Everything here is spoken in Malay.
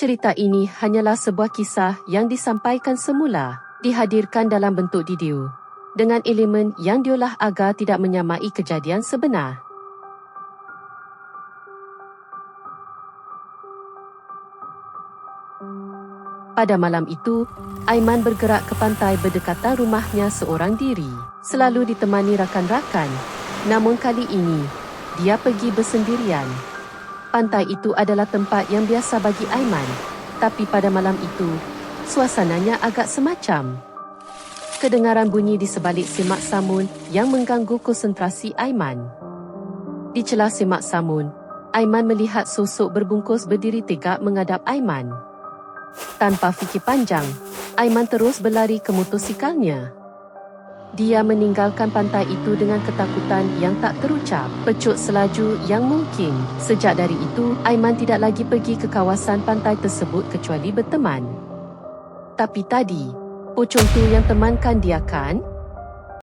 Cerita ini hanyalah sebuah kisah yang disampaikan semula, dihadirkan dalam bentuk video, dengan elemen yang diolah agar tidak menyamai kejadian sebenar. Pada malam itu, Aiman bergerak ke pantai berdekatan rumahnya seorang diri, selalu ditemani rakan-rakan. Namun kali ini, dia pergi bersendirian. Pantai itu adalah tempat yang biasa bagi Aiman, tapi pada malam itu, suasananya agak semacam. Kedengaran bunyi di sebalik semak samun yang mengganggu konsentrasi Aiman. Di celah semak samun, Aiman melihat sosok berbungkus berdiri tegak menghadap Aiman. Tanpa fikir panjang, Aiman terus berlari ke motosikalnya. Dia meninggalkan pantai itu dengan ketakutan yang tak terucap, pecut selaju yang mungkin. Sejak dari itu, Aiman tidak lagi pergi ke kawasan pantai tersebut kecuali berteman. Tapi tadi, pocong tu yang temankan dia kan?